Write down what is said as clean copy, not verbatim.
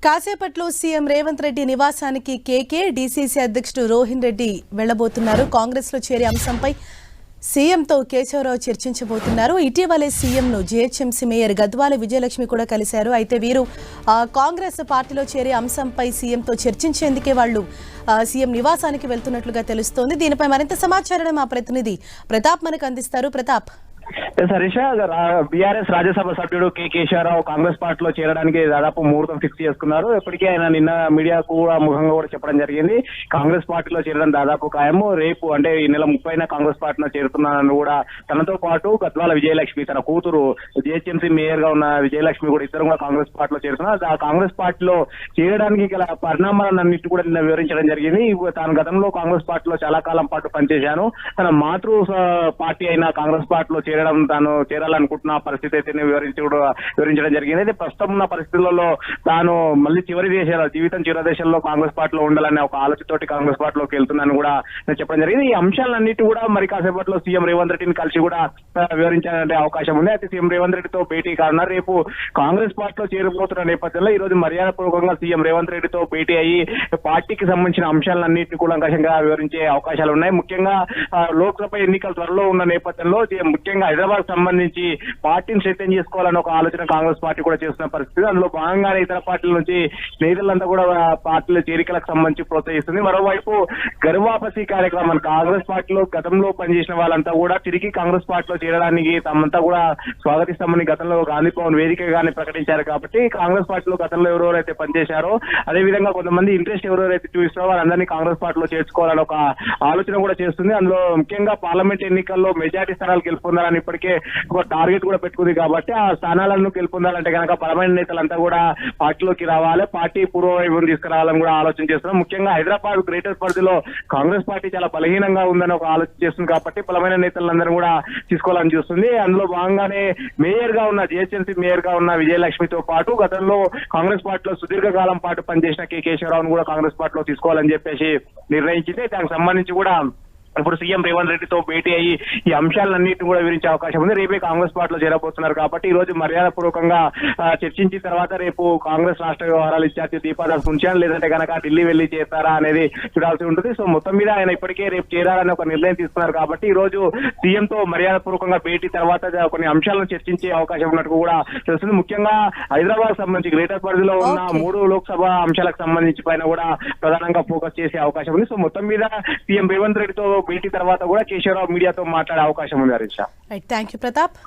కాసేపట్లో సీఎం రేవంత్ రెడ్డి నివాసానికి కేకే డీసీసీ అధ్యక్షుడు రోహిన్ రెడ్డి వెళ్లబోతున్నారు. కాంగ్రెస్ లో చేరే అంశంపై సీఎంతో కేశవరావు చర్చించబోతున్నారు. ఇటీవలే సీఎంను జీహెచ్ఎంసీ మేయర్ గద్వాల విజయలక్ష్మి కూడా కలిశారు. అయితే వీరు కాంగ్రెస్ పార్టీలో చేరే అంశంపై సీఎంతో చర్చించేందుకే వాళ్ళు సీఎం నివాసానికి వెళ్తున్నట్లుగా తెలుస్తోంది. దీనిపై మరింత సమాచారాన్ని మా ప్రతినిధి ప్రతాప్ మనకు అందిస్తారు. ప్రతాప్. హరీష, బీఆర్ఎస్ రాజ్యసభ సభ్యుడు కె కేశవరావు కాంగ్రెస్ పార్టీలో చేరడానికి దాదాపు ముహూర్తం ఫిక్స్ చేసుకున్నారు. ఇప్పటికే ఆయన నిన్న మీడియాకు ముఖంగా కూడా చెప్పడం జరిగింది. కాంగ్రెస్ పార్టీలో చేరడం దాదాపు ఖాయము. రేపు అంటే ఈ నెల 30న కాంగ్రెస్ పార్టీలో చేరుతున్నానని కూడా తనతో పాటు గద్వాల విజయలక్ష్మి, తన కూతురు జీహెచ్ఎంసీ మేయర్ గా ఉన్న విజయలక్ష్మి కూడా ఇద్దరు కూడా కాంగ్రెస్ పార్టీలో చేరుతున్నారు. ఆ కాంగ్రెస్ పార్టీలో చేరడానికి గల పరిణామాలన్నింటి కూడా నిన్న వివరించడం జరిగింది. తాను గతంలో కాంగ్రెస్ పార్టీలో చాలా కాలం పాటు పనిచేశాను. తన మాతృ పార్టీ అయిన కాంగ్రెస్ పార్టీలో తాను చేరాలనుకుంటున్న పరిస్థితి అయితే వివరించడం జరిగింది. అయితే ప్రస్తుతం ఉన్న పరిస్థితులలో తాను మళ్ళీ జీవితం చివరి దేశంలో కాంగ్రెస్ పార్టీలో ఉండాలనే ఒక ఆలోచనతోటి కాంగ్రెస్ పార్టీలోకి వెళ్తున్నాను కూడా చెప్పడం జరిగింది. ఈ అంశాలన్నిటి కూడా మరి కాసేపట్లో సీఎం రేవంత్ రెడ్డిని కలిసి కూడా వివరించాలనే అవకాశం ఉంది. అయితే సీఎం రేవంత్ రెడ్డితో భేటీ కానున్నారు. రేపు కాంగ్రెస్ పార్టీలో చేరిపోతున్న నేపథ్యంలో ఈ రోజు మర్యాదపూర్వకంగా సీఎం రేవంత్ రెడ్డితో భేటీ అయ్యి పార్టీకి సంబంధించిన అంశాలన్నింటినీ కూడా అంశంగా వివరించే అవకాశాలు ఉన్నాయి. ముఖ్యంగా లోక్సభ ఎన్నికలు త్వరలో ఉన్న నేపథ్యంలో ముఖ్యంగా హైదరాబాద్ సంబంధించి పార్టీని స్ట్రెంథెన్ చేసుకోవాలని ఒక ఆలోచన కాంగ్రెస్ పార్టీ కూడా చేస్తున్న పరిస్థితి. అందులో భాగంగానే ఇతర పార్టీల నుంచి నేతలంతా కూడా పార్టీల చేరికలకు సంబంధించి ప్రోత్సహిస్తుంది. మరోవైపు గర్వాపసి కార్యక్రమాన్ని కాంగ్రెస్ పార్టీలో గతంలో పనిచేసిన వాళ్ళంతా కూడా తిరిగి కాంగ్రెస్ పార్టీలో చేరడానికి తమంతా కూడా స్వాగతిస్తామని గతంలో గాంధీ భవన్ వేదికగానే ప్రకటించారు. కాబట్టి కాంగ్రెస్ పార్టీలో గతంలో ఎవరెవరైతే పనిచేశారో అదేవిధంగా కొంతమంది ఇంట్రెస్ట్ ఎవరెవరైతే చూపిస్తారో వాళ్ళందరినీ కాంగ్రెస్ పార్టీలో చేర్చుకోవాలని ఒక ఆలోచన కూడా చేస్తుంది. అందులో ముఖ్యంగా పార్లమెంట్ ఎన్నికల్లో మెజార్టీ స్థానాలు గెలుపొందాలని ఇప్పటికే ఒక టార్గెట్ కూడా పెట్టుకుంది. కాబట్టి ఆ స్థానాలను గెలుపొందాలంటే కనుక బలమైన నేతలంతా కూడా పార్టీలోకి రావాలి, పార్టీ పూర్వవైభవం తీసుకురావాలని కూడా ఆలోచన చేస్తున్నాం. ముఖ్యంగా హైదరాబాద్ గ్రేటర్ పరిధిలో కాంగ్రెస్ పార్టీ చాలా బలహీనంగా ఉందని ఒక ఆలోచన చేస్తుంది. కాబట్టి బలమైన నేతలందరూ కూడా తీసుకోవాలని చూస్తుంది. అందులో భాగంగానే మేయర్ గా ఉన్న జీహెచ్ఎంసీ మేయర్ గా ఉన్న విజయలక్ష్మితో పాటు గతంలో కాంగ్రెస్ పార్టీలో సుదీర్ఘకాలం పాటు పనిచేసిన కె కేశవరావును కూడా కాంగ్రెస్ పార్టీలో తీసుకోవాలని చెప్పేసి నిర్ణయించింది. దానికి సంబంధించి కూడా ఇప్పుడు సీఎం రేవంత్ రెడ్డితో భేటీ అయ్యి ఈ అంశాలన్నింటినీ కూడా వివరించే అవకాశం ఉంది. రేపే కాంగ్రెస్ పార్టీలో చేరబోతున్నారు. కాబట్టి ఈ రోజు మర్యాదపూర్వకంగా చర్చించిన తర్వాత రేపు కాంగ్రెస్ రాష్ట్ర వ్యవహారాల ఇన్ఛార్జి దీపాదాస్ ఉంచాను, లేదంటే కనుక ఢిల్లీ వెళ్లి చేస్తారా అనేది చూడాల్సి ఉంటుంది. సో మొత్తం మీద ఆయన ఇప్పటికే రేపు చేరాలని ఒక నిర్ణయం తీసుకున్నారు. కాబట్టి ఈ రోజు సీఎంతో మర్యాదపూర్వకంగా భేటీ తర్వాత కొన్ని అంశాలను చర్చించే అవకాశం ఉన్నట్టు కూడా తెలుస్తుంది. ముఖ్యంగా హైదరాబాద్ సంబంధించి గ్రేటర్ పరిధిలో ఉన్న 3 లోక్సభ అంశాలకు సంబంధించి పైన కూడా ప్రధానంగా ఫోకస్ చేసే అవకాశం ఉంది. సో మొత్తం మీద సీఎం రేవంత్ రెడ్డితో భేటీ తర్వాత కూడా కేశవరావు మీడియాతో మాట్లాడే అవకాశం ఉంది. హరీష. Right, thank you Pratap.